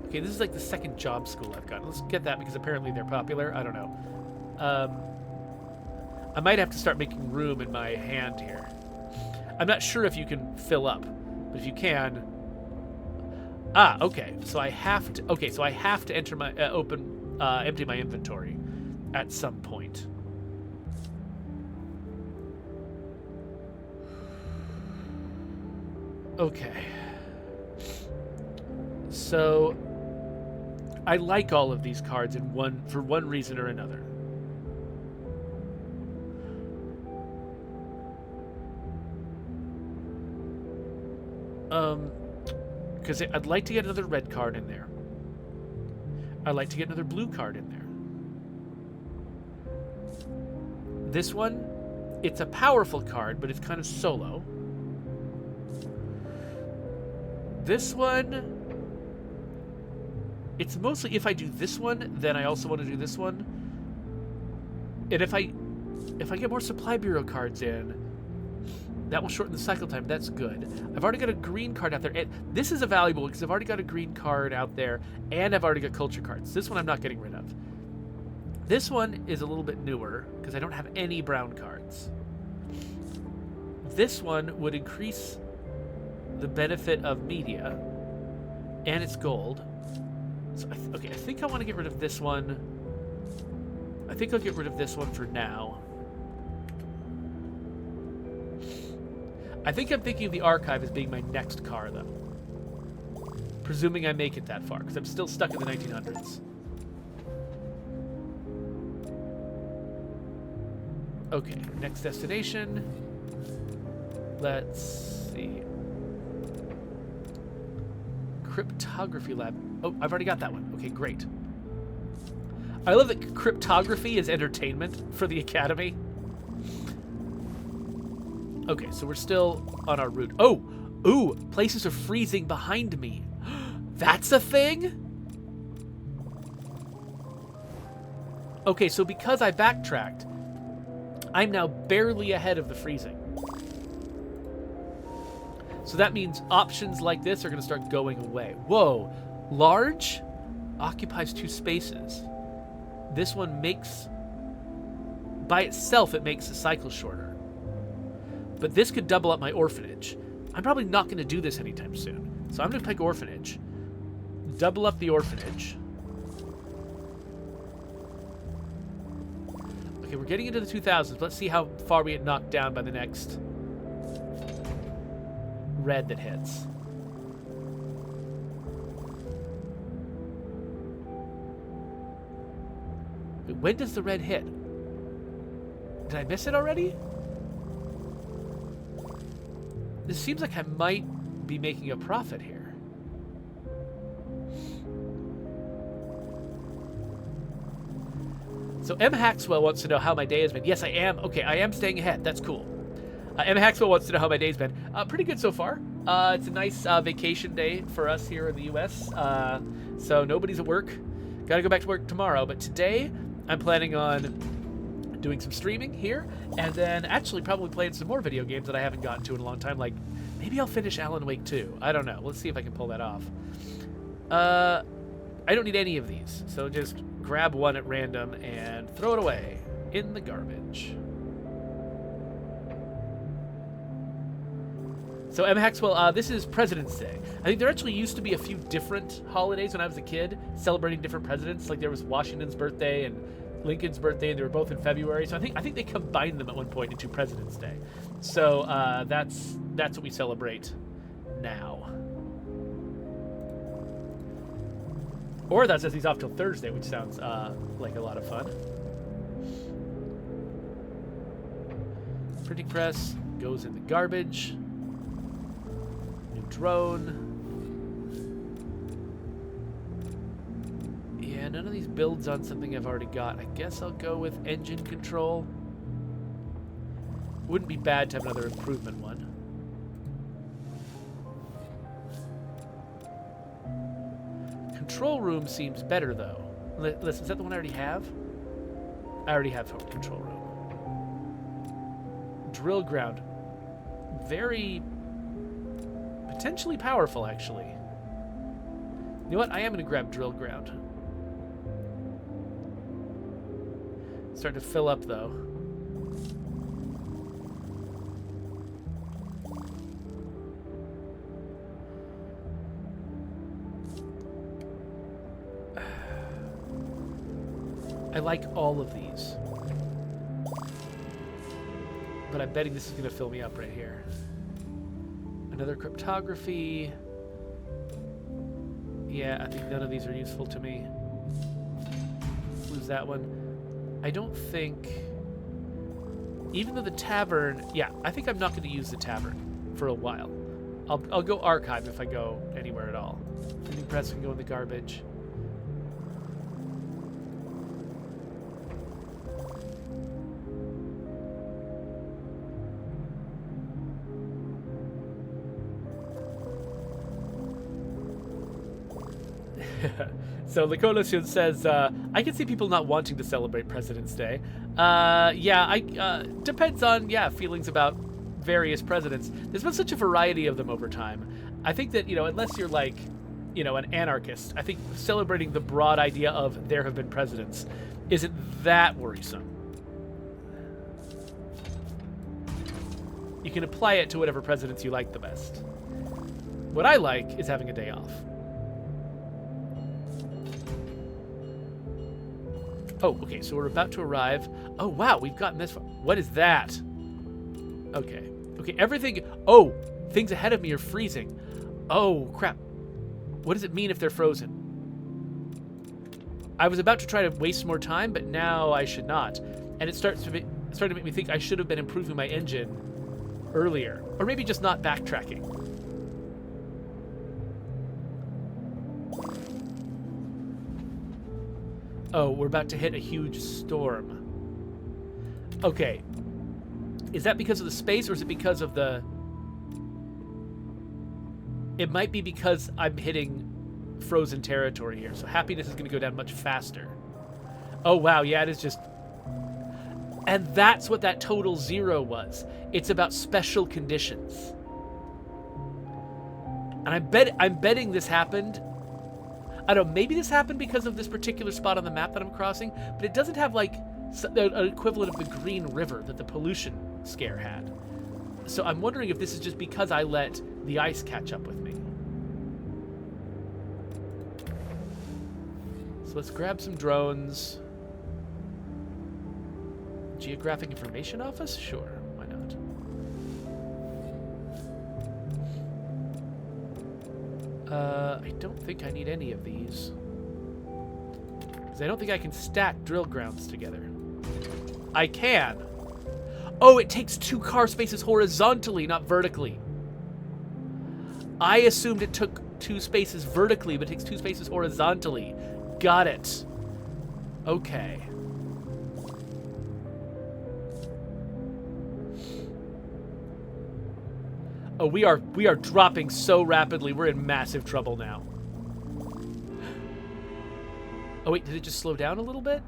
Okay, this is like the second job school I've got. Let's get that because apparently they're popular. I don't know. I might have to start making room in my hand here. I'm not sure if you can fill up, but if you can... okay. So I have to... Okay, so I have to enter my... empty my inventory at some point. Okay. So I like all of these cards for one reason or another. Because I'd like to get another red card in there. I'd like to get another blue card in there. This one, it's a powerful card, but it's kind of solo. This one, it's mostly if I do this one, then I also want to do this one. And if I get more Supply Bureau cards in, that will shorten the cycle time. That's good. I've already got a green card out there. And this is a valuable because I've already got a green card out there, and I've already got culture cards. This one I'm not getting rid of. This one is a little bit newer because I don't have any brown cards. This one would increase the benefit of media, and it's gold. So I think I want to get rid of this one. I think I'll get rid of this one for now. I think I'm thinking of the archive as being my next car, though. Presuming I make it that far, because I'm still stuck in the 1900s. Okay, next destination. Let's see. Cryptography lab. Oh, I've already got that one. Okay, great. I love that cryptography is entertainment for the Academy. Okay, so we're still on our route. Oh! Ooh! Places are freezing behind me. That's a thing? Okay, so because I backtracked, I'm now barely ahead of the freezing. So that means options like this are going to start going away. Whoa. Large occupies 2 spaces. This one makes... By itself, it makes the cycle shorter. But this could double up my orphanage. I'm probably not going to do this anytime soon. So I'm going to pick orphanage. Double up the orphanage. Okay, we're getting into the 2000s. Let's see how far we get knocked down by the next red that hits. When does the red hit? Did I miss it already? This seems like I might be making a profit here. So M. Haxwell wants to know how my day has been. Yes, I am. Okay, I am staying ahead. That's cool. M. Haxwell wants to know how my day's been. Pretty good so far. It's a nice vacation day for us here in the U.S. So nobody's at work. Got to go back to work tomorrow. But today, I'm planning on doing some streaming here, and then actually probably playing some more video games that I haven't gotten to in a long time. Like, maybe I'll finish Alan Wake 2. I don't know. Let's see if I can pull that off. I don't need any of these, so just grab one at random and throw it away in the garbage. So, M. Haxwell, this is President's Day. I think there actually used to be a few different holidays when I was a kid, celebrating different presidents. Like, there was Washington's birthday and Lincoln's birthday, and they were both in February. So I think they combined them at one point into President's Day. So that's what we celebrate now. Or that says he's off till Thursday, which sounds like a lot of fun. Printing press goes in the garbage. New drone. Yeah, none of these builds on something I've already got. I guess I'll go with engine control. Wouldn't be bad to have another improvement one. Control room seems better, though. Listen, is that the one I already have? I already have control room. Drill ground. Very... potentially powerful, actually. You know what? I am going to grab drill ground. Starting to fill up, though. I like all of these. But I'm betting this is going to fill me up right here. Another cryptography. Yeah, I think none of these are useful to me. Lose that one. I don't think... even though the tavern... yeah, I think I'm not going to use the tavern for a while. I'll go archive if I go anywhere at all. Printing press can go in the garbage. So Licolosion says, I can see people not wanting to celebrate President's Day. Yeah, depends on, feelings about various presidents. There's been such a variety of them over time. I think that, unless you're like, an anarchist, I think celebrating the broad idea of there have been presidents isn't that worrisome. You can apply it to whatever presidents you like the best. What I like is having a day off. Oh, okay, so we're about to arrive. Oh, wow, we've gotten this far. What is that? Okay. Okay, everything... oh, things ahead of me are freezing. Oh, crap. What does it mean if they're frozen? I was about to try to waste more time, but now I should not. And it starts to be... It's starting to make me think I should have been improving my engine earlier. Or maybe just not backtracking. Oh, we're about to hit a huge storm. Okay. Is that because of the space, or is it because of the... It might be because I'm hitting frozen territory here, so happiness is going to go down much faster. Oh, wow, yeah, it is just... And that's what that total 0 was. It's about special conditions. And I'm betting this happened... I don't know, maybe this happened because of this particular spot on the map that I'm crossing, but it doesn't have, like, an equivalent of the Green River that the pollution scare had. So I'm wondering if this is just because I let the ice catch up with me. So let's grab some drones. Geographic Information Office? Sure, why not? I don't think I need any of these. Because I don't think I can stack drill grounds together. I can. Oh, it takes 2 car spaces horizontally, not vertically. I assumed it took 2 spaces vertically, but it takes 2 spaces horizontally. Got it. Okay. Oh, we are dropping so rapidly. We're in massive trouble now. Oh, wait, did it just slow down a little bit?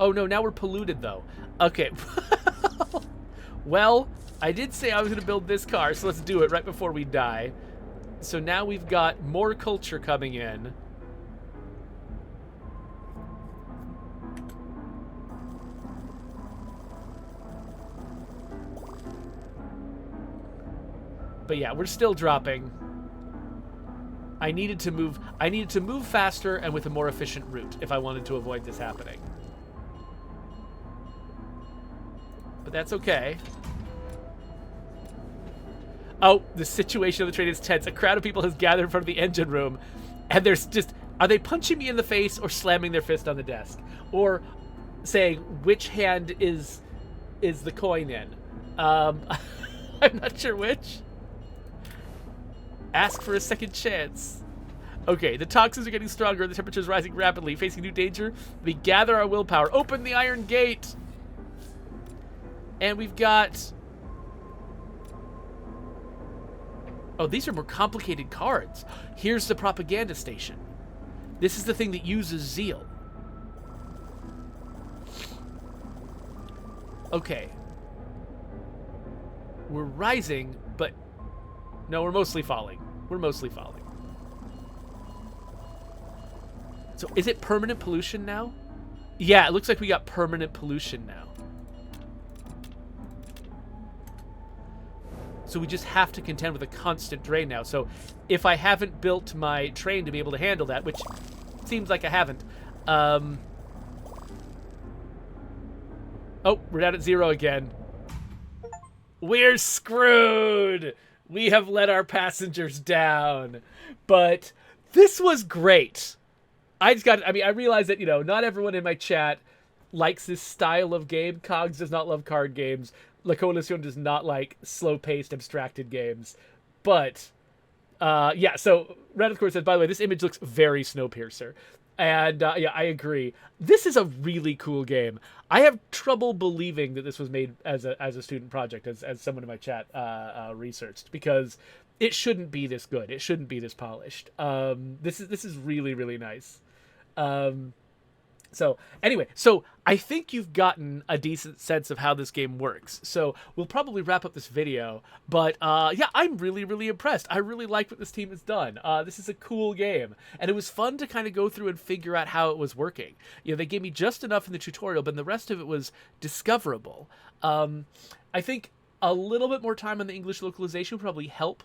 Oh, no, now we're polluted, though. Okay. Well, I did say I was going to build this car, so let's do it right before we die. So now we've got more culture coming in. But yeah, we're still dropping. I needed to move faster and with a more efficient route if I wanted to avoid this happening. But that's okay. Oh, the situation of the train is tense. A crowd of people has gathered in front of the engine room, and there's just... Are they punching me in the face or slamming their fist on the desk? Or saying, which hand is the coin in? I'm not sure which. Ask for a second chance. Okay, the toxins are getting stronger, the temperature is rising rapidly. Facing new danger, we gather our willpower. Open the iron gate! And we've got... Oh, these are more complicated cards. Here's the propaganda station. This is the thing that uses zeal. Okay. We're rising, but... No, we're mostly falling. We're mostly falling. So, is it permanent pollution now? Yeah, it looks like we got permanent pollution now. So we just have to contend with a constant drain now. So if I haven't built my train to be able to handle that, which seems like I haven't. Oh, we're down at 0 again. We're screwed! We have let our passengers down. But this was great. I realize that, not everyone in my chat likes this style of game. Cogs does not love card games. La Coalition does not like slow-paced, abstracted games. But, yeah, so Radicor says, by the way, this image looks very Snowpiercer. And, yeah, I agree. This is a really cool game. I have trouble believing that this was made as a student project, as someone in my chat researched, because it shouldn't be this good. It shouldn't be this polished. This is really, really nice. So anyway, so I think you've gotten a decent sense of how this game works. So we'll probably wrap up this video, but yeah, I'm really, really impressed. I really like what this team has done. This is a cool game, and it was fun to kind of go through and figure out how it was working. They gave me just enough in the tutorial, but the rest of it was discoverable. I think a little bit more time on the English localization would probably help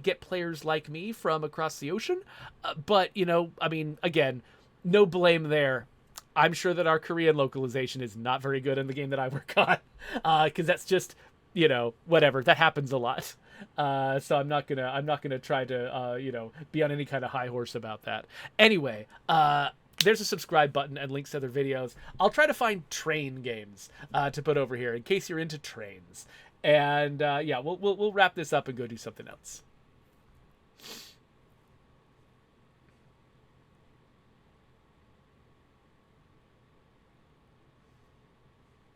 get players like me from across the ocean. But, I mean, again, no blame there. I'm sure that our Korean localization is not very good in the game that I work on, because that's just, whatever. That happens a lot. So I'm not gonna try to, be on any kind of high horse about that. Anyway, there's a subscribe button and links to other videos. I'll try to find train games to put over here in case you're into trains. And yeah, we'll wrap this up and go do something else.